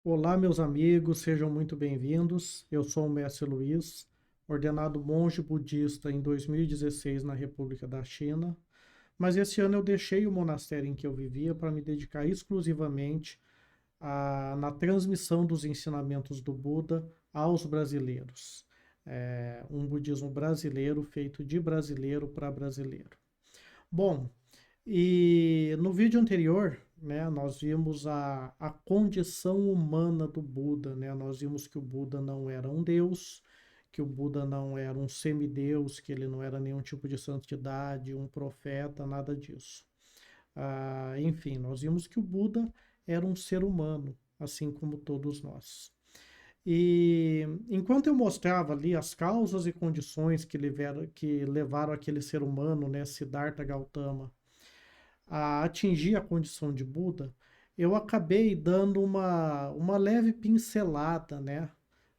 Olá, meus amigos, sejam muito bem-vindos. Eu sou o Mestre Luiz, ordenado monge budista em 2016 na República da China, mas esse ano eu deixei o monastério em que eu vivia para me dedicar exclusivamente na transmissão dos ensinamentos do Buda aos brasileiros. Um budismo brasileiro feito de brasileiro para brasileiro. Bom, e no vídeo anterior, né, nós vimos a condição humana do Buda, né? Nós vimos que o Buda não era um deus, que o Buda não era um semideus, que ele não era nenhum tipo de santidade, um profeta, nada disso. Enfim, nós vimos que o Buda era um ser humano, assim como todos nós. E enquanto eu mostrava ali as causas e condições que levaram aquele ser humano, né, Siddhartha Gautama, a atingir a condição de Buda, eu acabei dando uma leve pincelada, né,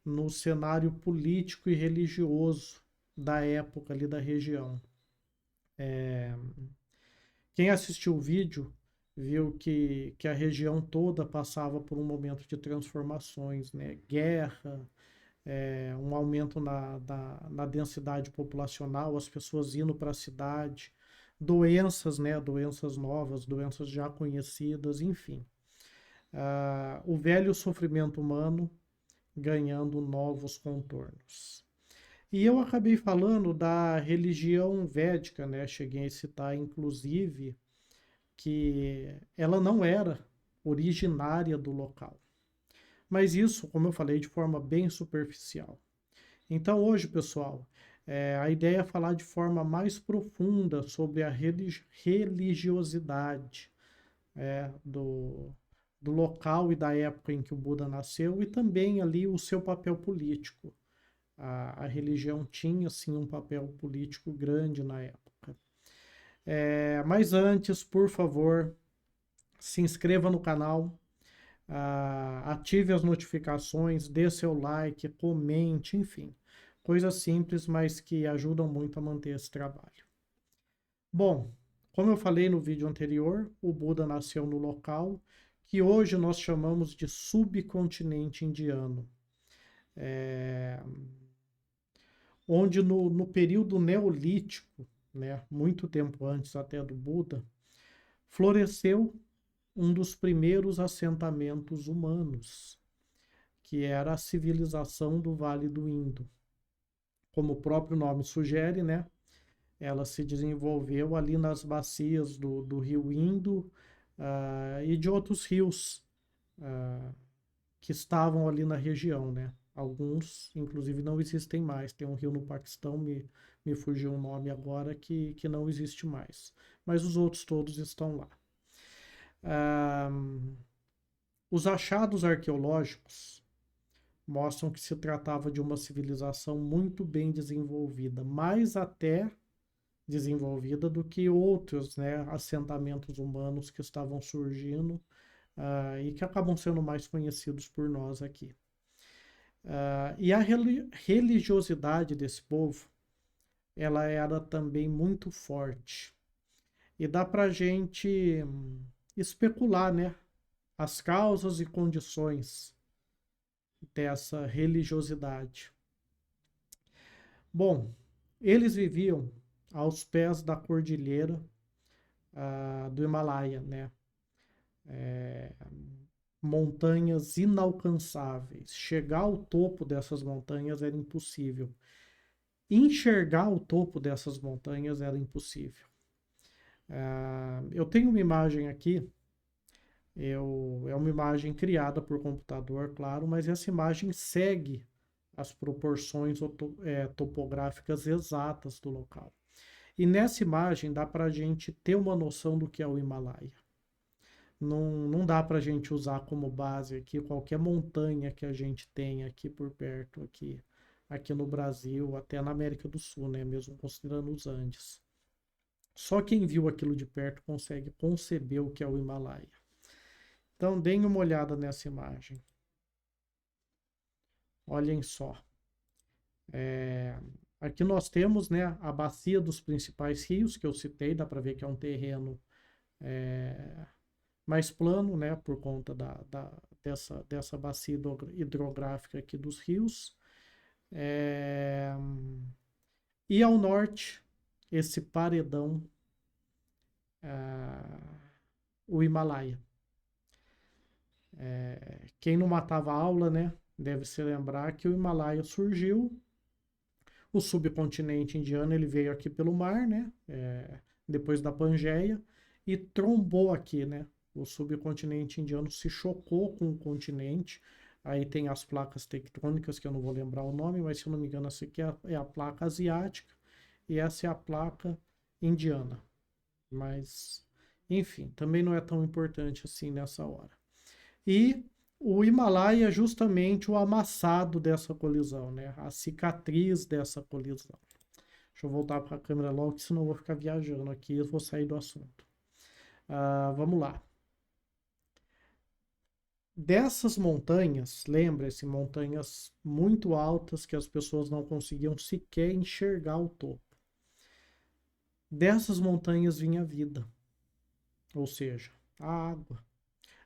no cenário político e religioso da época ali da região. Quem assistiu o vídeo viu que a região toda passava por um momento de transformações, né? Guerra, um aumento na densidade populacional, as pessoas indo para a cidade, doenças, né? Doenças novas, doenças já conhecidas, enfim. O velho sofrimento humano ganhando novos contornos. E eu acabei falando da religião védica, né? Cheguei a citar, inclusive, que ela não era originária do local. Mas isso, como eu falei, de forma bem superficial. Então, hoje, pessoal, a ideia é falar de forma mais profunda sobre a religiosidade do local e da época em que o Buda nasceu e também ali o seu papel político. A religião tinha, sim, um papel político grande na época. Mas antes, por favor, se inscreva no canal, ative as notificações, dê seu like, comente, enfim. Coisas simples, mas que ajudam muito a manter esse trabalho. Bom, como eu falei no vídeo anterior, o Buda nasceu no local que hoje nós chamamos de subcontinente indiano, onde no período neolítico, né, muito tempo antes até do Buda, floresceu um dos primeiros assentamentos humanos, que era a civilização do Vale do Indo. Como o próprio nome sugere, né? Ela se desenvolveu ali nas bacias do rio Indo e de outros rios uh, que estavam ali na região, né? Alguns, inclusive, não existem mais. Tem um rio no Paquistão, me fugiu o nome agora, que não existe mais. Mas os outros todos estão lá. Os achados arqueológicos mostram que se tratava de uma civilização muito bem desenvolvida, mais até desenvolvida do que outros, né, assentamentos humanos que estavam surgindo e que acabam sendo mais conhecidos por nós aqui. E a religiosidade desse povo, ela era também muito forte. E dá para a gente especular, né, as causas e condições dessa religiosidade. Bom, eles viviam aos pés da cordilheira do Himalaia, né? Montanhas inalcançáveis. Chegar ao topo dessas montanhas era impossível. Enxergar o topo dessas montanhas era impossível. Eu tenho uma imagem aqui, é uma imagem criada por computador, claro, mas essa imagem segue as proporções topográficas exatas do local. E nessa imagem dá para a gente ter uma noção do que é o Himalaia. Não dá para a gente usar como base aqui qualquer montanha que a gente tem aqui por perto, aqui no Brasil, até na América do Sul, né? Mesmo considerando os Andes. Só quem viu aquilo de perto consegue conceber o que é o Himalaia. Então, deem uma olhada nessa imagem. Olhem só. Aqui nós temos, né, a bacia dos principais rios que eu citei, dá para ver que é um terreno mais plano, né, por conta dessa bacia hidrográfica aqui dos rios. É, e ao norte, esse paredão, o Himalaia. Quem não matava a aula, né, deve se lembrar que o Himalaia surgiu, o subcontinente indiano ele veio aqui pelo mar, né, depois da Pangeia, e trombou aqui, né, o subcontinente indiano se chocou com o continente. Aí tem as placas tectônicas, que eu não vou lembrar o nome, mas se eu não me engano, essa aqui é a placa asiática e essa é a placa indiana. Mas, enfim, também não é tão importante assim nessa hora. E o Himalaia é justamente o amassado dessa colisão, né? A cicatriz dessa colisão. Deixa eu voltar para a câmera logo, senão eu vou ficar viajando aqui e vou sair do assunto. Vamos lá. Dessas montanhas, lembra-se, montanhas muito altas que as pessoas não conseguiam sequer enxergar o topo. Dessas montanhas vinha a vida, ou seja, a água.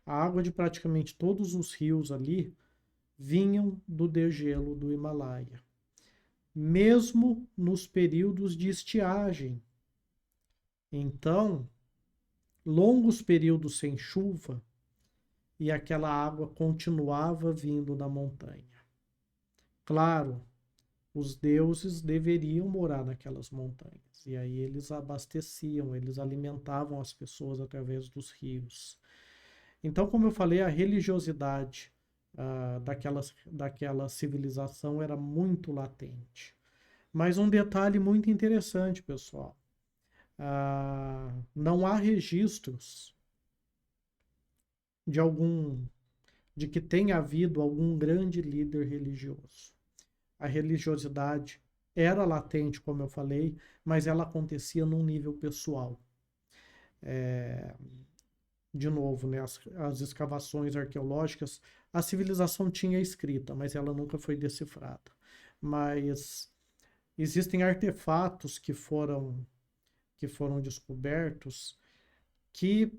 A água de praticamente todos os rios ali vinham do degelo do Himalaia. Mesmo nos períodos de estiagem. Então, longos períodos sem chuva e aquela água continuava vindo da montanha. Claro, os deuses deveriam morar naquelas montanhas. E aí eles abasteciam, eles alimentavam as pessoas através dos rios. Então, como eu falei, a religiosidade daquela civilização era muito latente. Mas um detalhe muito interessante, pessoal. Não há registros de que tenha havido algum grande líder religioso. A religiosidade era latente, como eu falei, mas ela acontecia num nível pessoal. De novo, né, as escavações arqueológicas, a civilização tinha escrita, mas ela nunca foi decifrada. Mas existem artefatos que foram descobertos que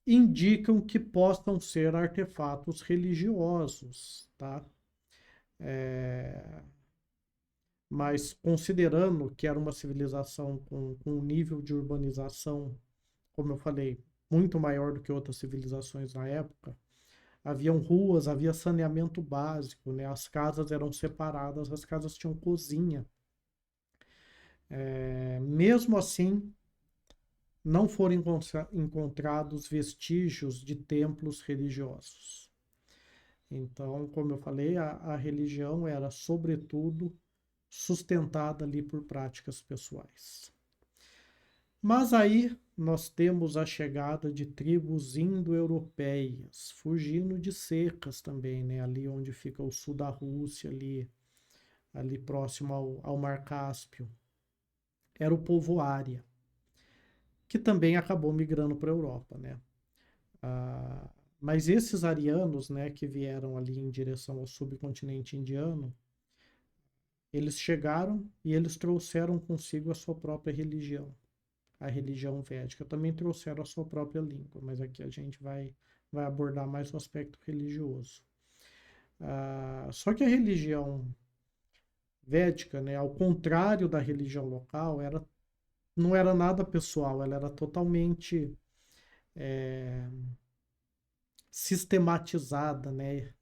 indicam que possam ser artefatos religiosos, tá? Mas considerando que era uma civilização com um nível de urbanização, como eu falei, muito maior do que outras civilizações na época, haviam ruas, havia saneamento básico, né? As casas eram separadas, as casas tinham cozinha. Mesmo assim, não foram encontrados vestígios de templos religiosos. Então, como eu falei, a religião era, sobretudo, sustentada ali por práticas pessoais. Mas aí nós temos a chegada de tribos indo-europeias, fugindo de secas também, né? Ali onde fica o sul da Rússia, ali próximo ao Mar Cáspio. Era o povo ária, que também acabou migrando para a Europa, né? Mas esses arianos, né, que vieram ali em direção ao subcontinente indiano, eles chegaram e eles trouxeram consigo a sua própria religião, a religião védica. Também trouxeram a sua própria língua, mas aqui a gente vai abordar mais o aspecto religioso. Só que a religião védica, né, ao contrário da religião local, não era nada pessoal, ela era totalmente sistematizada, né,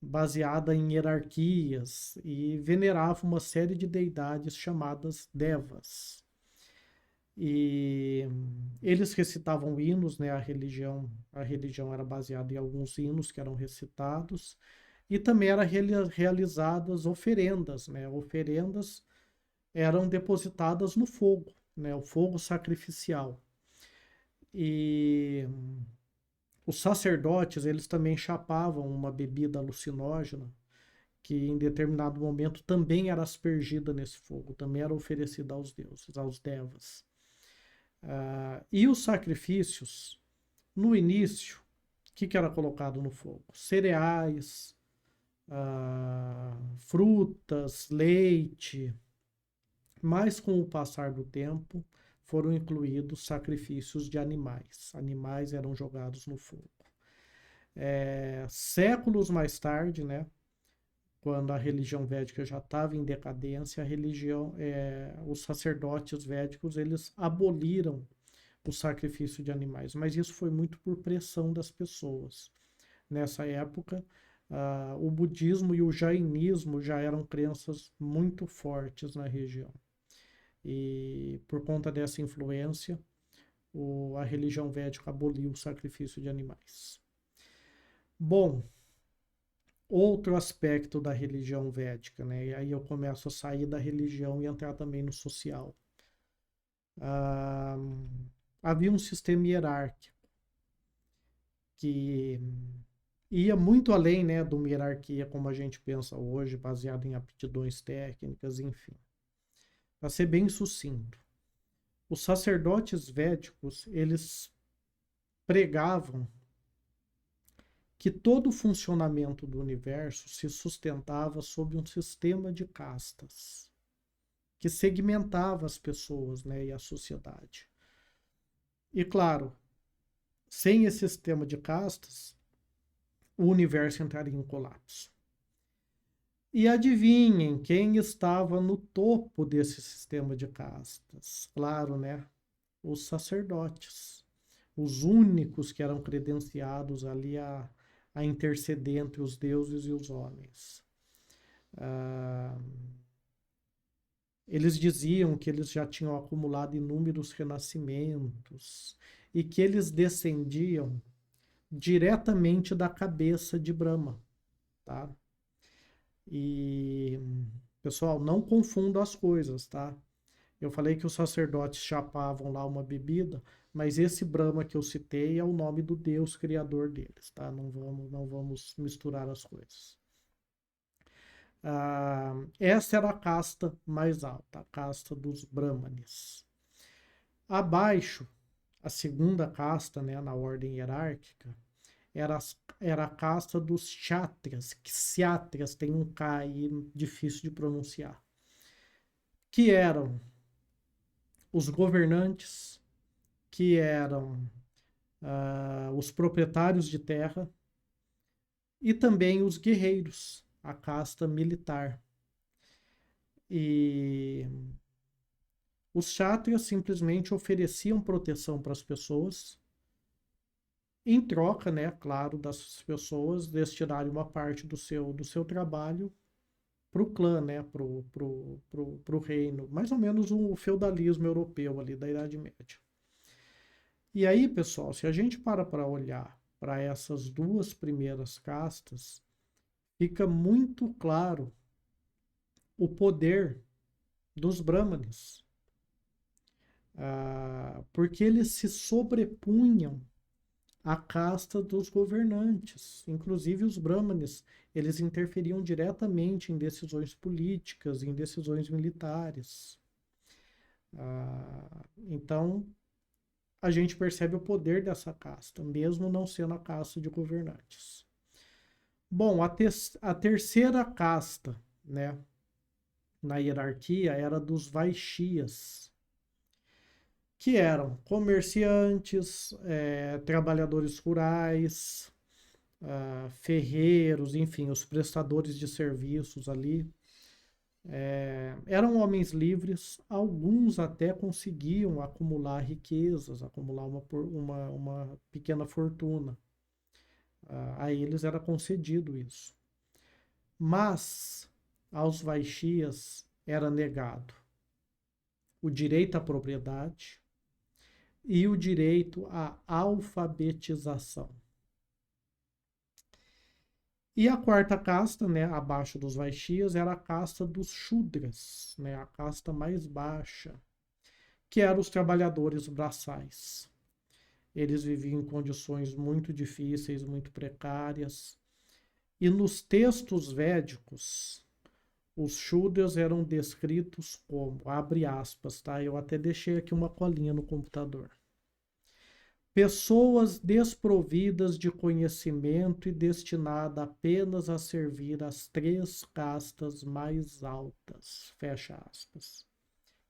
baseada em hierarquias e venerava uma série de deidades chamadas devas. E eles recitavam hinos, né? A religião era baseada em alguns hinos que eram recitados e também eram realizadas oferendas, né? Oferendas eram depositadas no fogo, né? O fogo sacrificial. E os sacerdotes, eles também chapavam uma bebida alucinógena que em determinado momento também era aspergida nesse fogo, também era oferecida aos deuses, aos devas. E os sacrifícios, no início, o que era colocado no fogo? Cereais, frutas, leite, mas com o passar do tempo foram incluídos sacrifícios de animais. Animais eram jogados no fogo. Séculos mais tarde, né, quando a religião védica já estava em decadência, os sacerdotes védicos, eles aboliram o sacrifício de animais, mas isso foi muito por pressão das pessoas. Nessa época, o budismo e o jainismo já eram crenças muito fortes na região. E por conta dessa influência, a religião védica aboliu o sacrifício de animais. Bom, outro aspecto da religião védica, né? E aí eu começo a sair da religião e entrar também no social. Havia um sistema hierárquico que ia muito além, né, de uma hierarquia como a gente pensa hoje, baseado em aptidões técnicas, enfim. Para ser bem sucinto, os sacerdotes védicos, eles pregavam que todo o funcionamento do universo se sustentava sob um sistema de castas, que segmentava as pessoas, né, e a sociedade. E claro, sem esse sistema de castas, o universo entraria em colapso. E adivinhem quem estava no topo desse sistema de castas? Claro, né? Os sacerdotes. Os únicos que eram credenciados ali a interceder entre os deuses e os homens. Eles diziam que eles já tinham acumulado inúmeros renascimentos e que eles descendiam diretamente da cabeça de Brahma, tá? E, pessoal, não confundam as coisas, tá? Eu falei que os sacerdotes chapavam lá uma bebida, mas esse Brahma que eu citei é o nome do Deus criador deles, tá? Não vamos misturar as coisas. Essa era a casta mais alta, a casta dos Brahmanes. Abaixo, a segunda casta, né, na ordem hierárquica, era a casta dos Kshatriyas, que Kshatriyas tem um K aí difícil de pronunciar, que eram os governantes, que eram os proprietários de terra e também os guerreiros, a casta militar. E os Kshatriyas simplesmente ofereciam proteção para as pessoas, em troca, né, claro, das pessoas destinarem uma parte do seu trabalho para o clã, né, pro reino, mais ou menos o feudalismo europeu ali da Idade Média. E aí, pessoal, se a gente para olhar para essas duas primeiras castas, fica muito claro o poder dos Brahmanes, porque eles se sobrepunham à casta dos governantes. Inclusive os Brahmanes, eles interferiam diretamente em decisões políticas, em decisões militares. Então, a gente percebe o poder dessa casta, mesmo não sendo a casta de governantes. Bom, a terceira casta, né, na hierarquia era dos Vaishyas, que eram comerciantes, trabalhadores rurais, ferreiros, enfim, os prestadores de serviços ali. Eram homens livres, alguns até conseguiam acumular riquezas, acumular uma pequena fortuna. A eles era concedido isso. Mas aos Vaishyas era negado o direito à propriedade e o direito à alfabetização. E a quarta casta, né, abaixo dos Vaishyas, era a casta dos Shudras, né, a casta mais baixa, que eram os trabalhadores braçais. Eles viviam em condições muito difíceis, muito precárias. E nos textos védicos, os Shudras eram descritos como, abre aspas, tá? Eu até deixei aqui uma colinha no computador. Pessoas desprovidas de conhecimento e destinadas apenas a servir as 3 castas mais altas. Fecha aspas.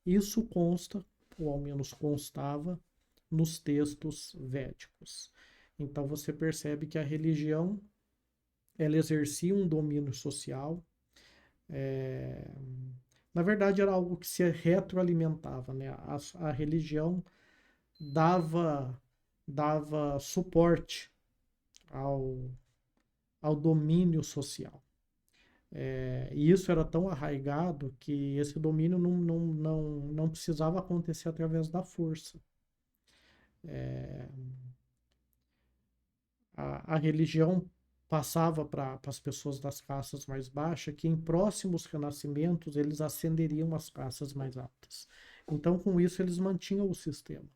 Isso consta ou ao menos constava, nos textos védicos. Então você percebe que a religião ela exercia um domínio social. É... Na verdade, era algo que se retroalimentava, né? A religião dava suporte ao, ao domínio social. E isso era tão arraigado que esse domínio não precisava acontecer através da força. A religião passava para as pessoas das classes mais baixas que em próximos renascimentos eles ascenderiam às classes mais altas. Então, com isso, eles mantinham o sistema.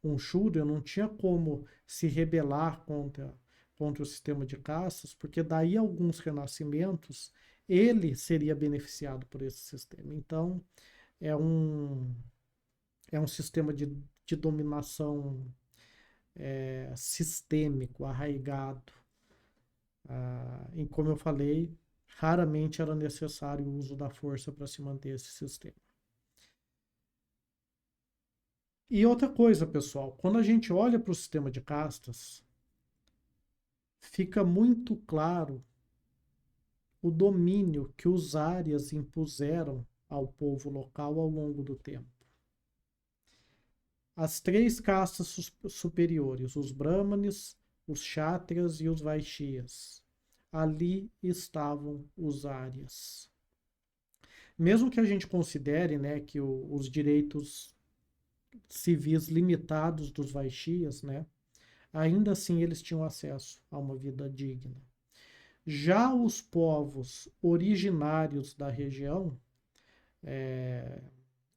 Um Shudra não tinha como se rebelar contra o sistema de castas, porque daí alguns renascimentos ele seria beneficiado por esse sistema. Então, é um, é um sistema de dominação sistêmico, arraigado. E como eu falei, raramente era necessário o uso da força para se manter esse sistema. E outra coisa, pessoal, quando a gente olha para o sistema de castas, fica muito claro o domínio que os árias impuseram ao povo local ao longo do tempo. As três castas superiores, os brahmanes, os kshatriyas e os vaishyas, ali estavam os árias. Mesmo que a gente considere, né, que os direitos civis limitados dos vaishyas, né, ainda assim eles tinham acesso a uma vida digna. Já os povos originários da região,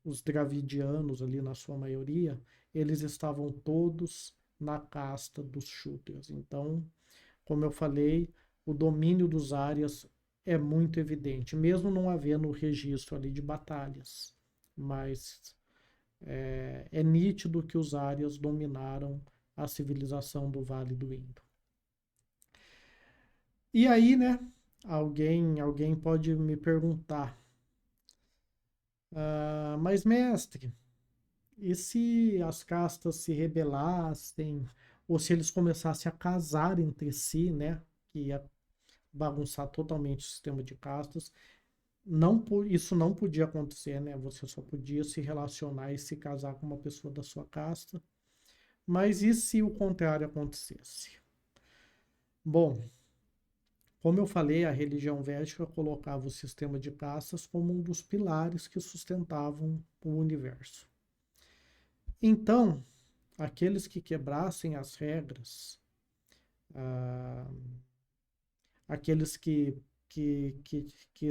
os dravidianos ali na sua maioria, eles estavam todos na casta dos Shudras. Então, como eu falei, o domínio dos árias é muito evidente, mesmo não havendo registro ali de batalhas. Mas é nítido que os árias dominaram a civilização do Vale do Indo. E aí, né, alguém pode me perguntar, mas mestre, e se as castas se rebelassem, ou se eles começassem a casar entre si, né, que ia bagunçar totalmente o sistema de castas, isso não podia acontecer, né, você só podia se relacionar e se casar com uma pessoa da sua casta, mas e se o contrário acontecesse? Bom, como eu falei, a religião védica colocava o sistema de castas como um dos pilares que sustentavam o universo. Então, aqueles que quebrassem as regras, aqueles que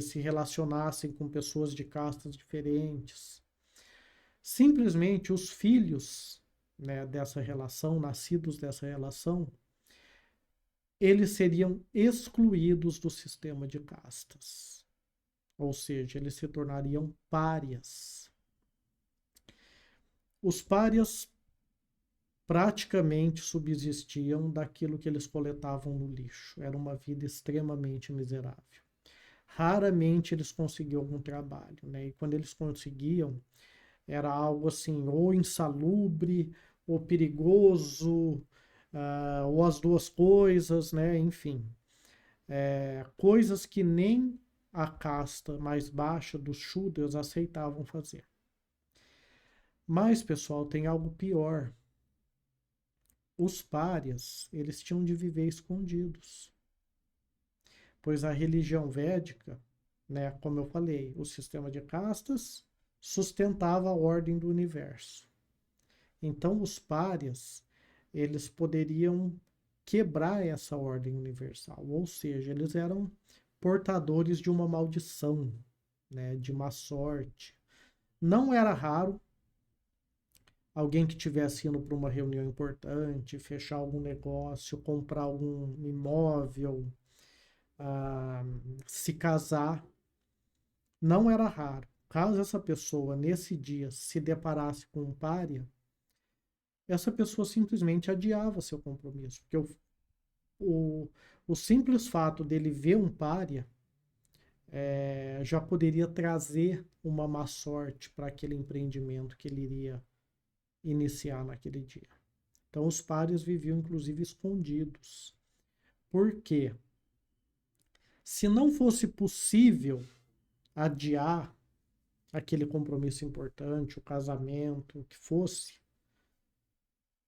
se relacionassem com pessoas de castas diferentes, simplesmente os filhos, né, dessa relação, nascidos dessa relação, eles seriam excluídos do sistema de castas. Ou seja, eles se tornariam párias. Os párias praticamente subsistiam daquilo que eles coletavam no lixo. Era uma vida extremamente miserável. Raramente eles conseguiam algum trabalho, né? E quando eles conseguiam, era algo assim, ou insalubre, ou perigoso, ou as duas coisas, né? Enfim, coisas que nem a casta mais baixa dos Shudras aceitavam fazer. Mas, pessoal, tem algo pior. Os párias, eles tinham de viver escondidos. Pois a religião védica, né, como eu falei, o sistema de castas sustentava a ordem do universo. Então, os párias, eles poderiam quebrar essa ordem universal, ou seja, eles eram portadores de uma maldição, né, de má sorte. Não era raro alguém que estivesse indo para uma reunião importante, fechar algum negócio, comprar algum imóvel, se casar, não era raro. Caso essa pessoa, nesse dia, se deparasse com um pária, essa pessoa simplesmente adiava seu compromisso, porque o simples fato dele ver um pária já poderia trazer uma má sorte para aquele empreendimento que ele iria iniciar naquele dia. Então os párias viviam inclusive escondidos. Por quê? Se não fosse possível adiar aquele compromisso importante, o casamento, o que fosse,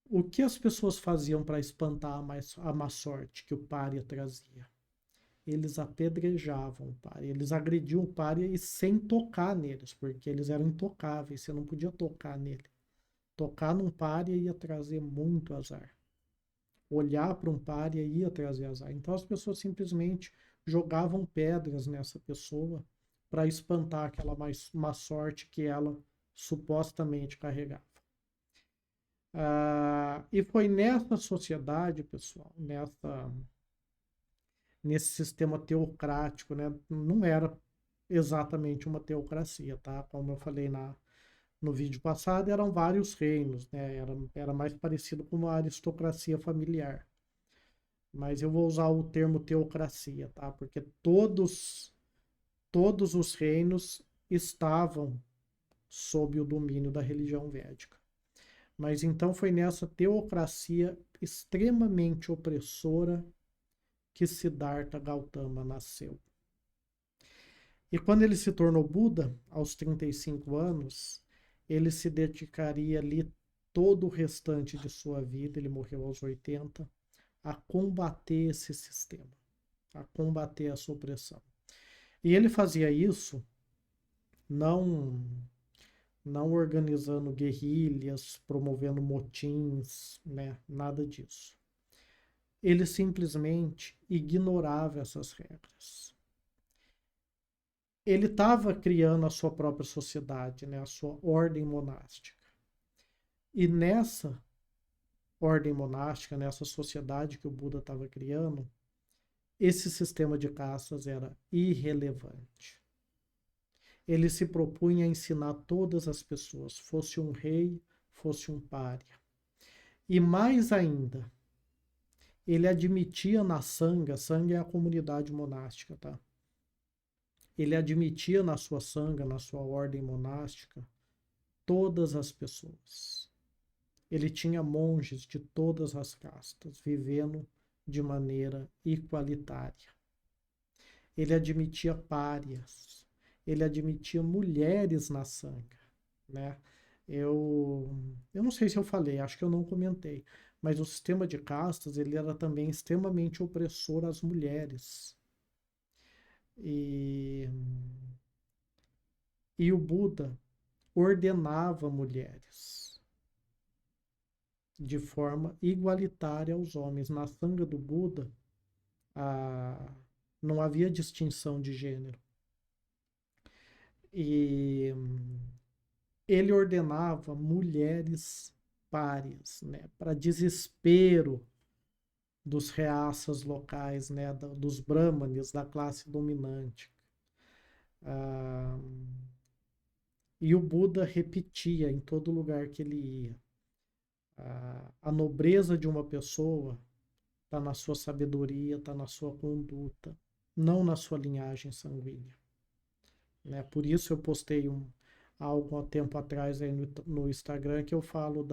o que as pessoas faziam para espantar a má sorte que o pária trazia? Eles apedrejavam o pária, eles agrediam o pária e sem tocar neles, porque eles eram intocáveis, você não podia tocar nele. Tocar num pária ia trazer muito azar. Olhar para um pária ia trazer azar. Então as pessoas simplesmente jogavam pedras nessa pessoa para espantar aquela má sorte que ela supostamente carregava. E foi nessa sociedade, pessoal, nesse sistema teocrático, né? Não era exatamente uma teocracia, tá? Como eu falei no vídeo passado, eram vários reinos, né? Era mais parecido com uma aristocracia familiar. Mas eu vou usar o termo teocracia, tá? Porque todos os reinos estavam sob o domínio da religião védica. Mas então foi nessa teocracia extremamente opressora que Siddhartha Gautama nasceu. E quando ele se tornou Buda, aos 35 anos, ele se dedicaria ali todo o restante de sua vida, ele morreu aos 80, a combater esse sistema, a combater essa opressão. E ele fazia isso não não organizando guerrilhas, promovendo motins, né? Nada disso. Ele simplesmente ignorava essas regras. Ele estava criando a sua própria sociedade, né? A sua ordem monástica. E nessa ordem monástica, nessa sociedade que o Buda estava criando, esse sistema de castas era irrelevante. Ele se propunha a ensinar todas as pessoas, fosse um rei, fosse um pária. E mais ainda, ele admitia na Sangha é a comunidade monástica, tá? Ele admitia na sua Sangha, na sua ordem monástica, todas as pessoas. Ele tinha monges de todas as castas, vivendo de maneira igualitária. Ele admitia párias, ele admitia mulheres na Sangha, né? Eu não sei se eu falei, acho que eu não comentei, mas o sistema de castas, ele era também extremamente opressor às mulheres. E, e o Buda ordenava mulheres de forma igualitária aos homens. Na Sangha do Buda, não havia distinção de gênero. E ele ordenava mulheres párias, né, para desespero dos reaças locais, né, dos brahmanes, da classe dominante. Ah, e o Buda repetia em todo lugar que ele ia. A nobreza de uma pessoa está na sua sabedoria, está na sua conduta, não na sua linhagem sanguínea. Né? Por isso eu postei algo há tempo atrás aí no Instagram que eu falo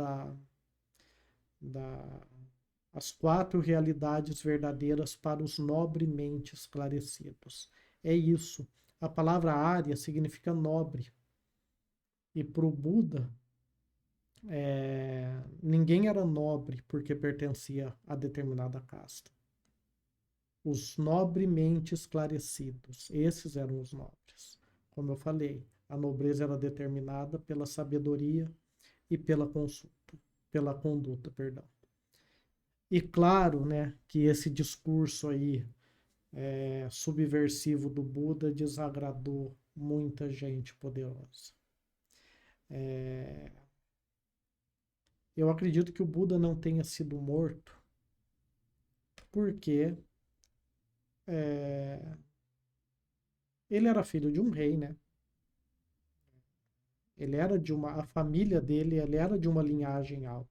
as 4 realidades verdadeiras para os nobremente esclarecidos. É isso. A palavra Arya significa nobre. E para o Buda, ninguém era nobre porque pertencia a determinada casta. Os nobremente esclarecidos, esses eram os nobres. Como eu falei, a nobreza era determinada pela sabedoria e pela conduta, perdão. E claro, né, que esse discurso aí subversivo do Buda desagradou muita gente poderosa. Eu acredito que o Buda não tenha sido morto porque ele era filho de um rei, né? Ele era a família dele, ele era de uma linhagem alta.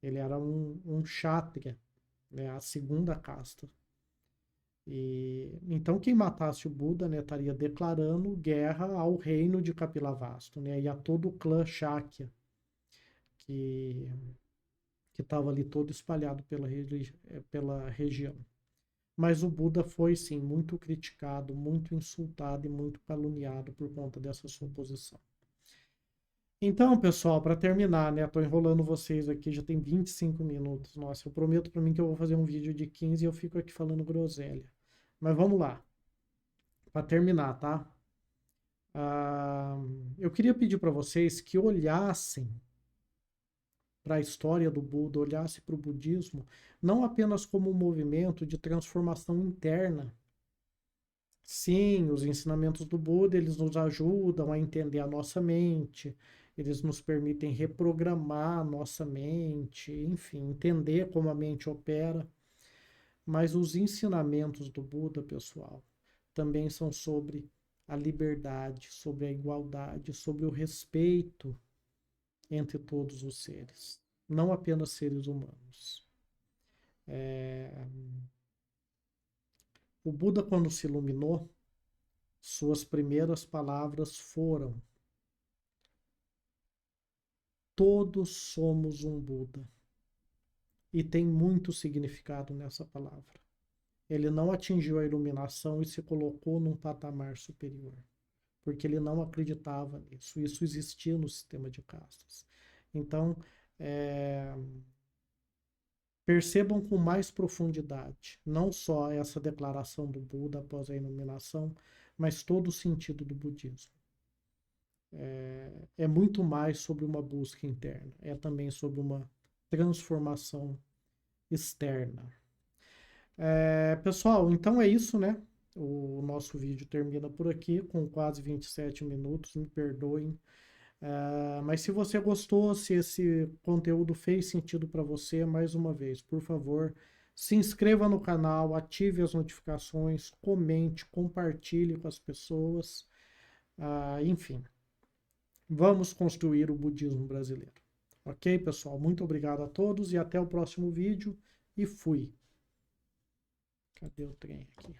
Ele era um kshatriya, né? A segunda casta. E então quem matasse o Buda, né, estaria declarando guerra ao reino de Kapilavastu, né, e a todo o clã Shakya, que estava ali todo espalhado pela região. Mas o Buda foi, sim, muito criticado, muito insultado e muito caluniado por conta dessa sua posição. Então, pessoal, para terminar, né? Tô enrolando vocês aqui, já tem 25 minutos. Nossa, eu prometo para mim que eu vou fazer um vídeo de 15 e eu fico aqui falando groselha. Mas vamos lá. Para terminar, tá? Eu queria pedir para vocês que olhassem para a história do Buda, olhassem para o budismo, não apenas como um movimento de transformação interna. Sim, os ensinamentos do Buda, eles nos ajudam a entender a nossa mente, eles nos permitem reprogramar a nossa mente, enfim, entender como a mente opera. Mas os ensinamentos do Buda, pessoal, também são sobre a liberdade, sobre a igualdade, sobre o respeito entre todos os seres, não apenas seres humanos. O Buda, quando se iluminou, suas primeiras palavras foram: todos somos um Buda. E tem muito significado nessa palavra. Ele não atingiu a iluminação e se colocou num patamar superior, porque ele não acreditava nisso. Isso existia no sistema de castas. Então, percebam com mais profundidade, não só essa declaração do Buda após a iluminação, mas todo o sentido do budismo. É muito mais sobre uma busca interna, é também sobre uma transformação externa. Pessoal, então é isso, né? O nosso vídeo termina por aqui, com quase 27 minutos, me perdoem. Mas se você gostou, se esse conteúdo fez sentido para você, mais uma vez, por favor, se inscreva no canal, ative as notificações, comente, compartilhe com as pessoas. Enfim, vamos construir o budismo brasileiro. Ok, pessoal? Muito obrigado a todos e até o próximo vídeo. E fui. Cadê o trem aqui?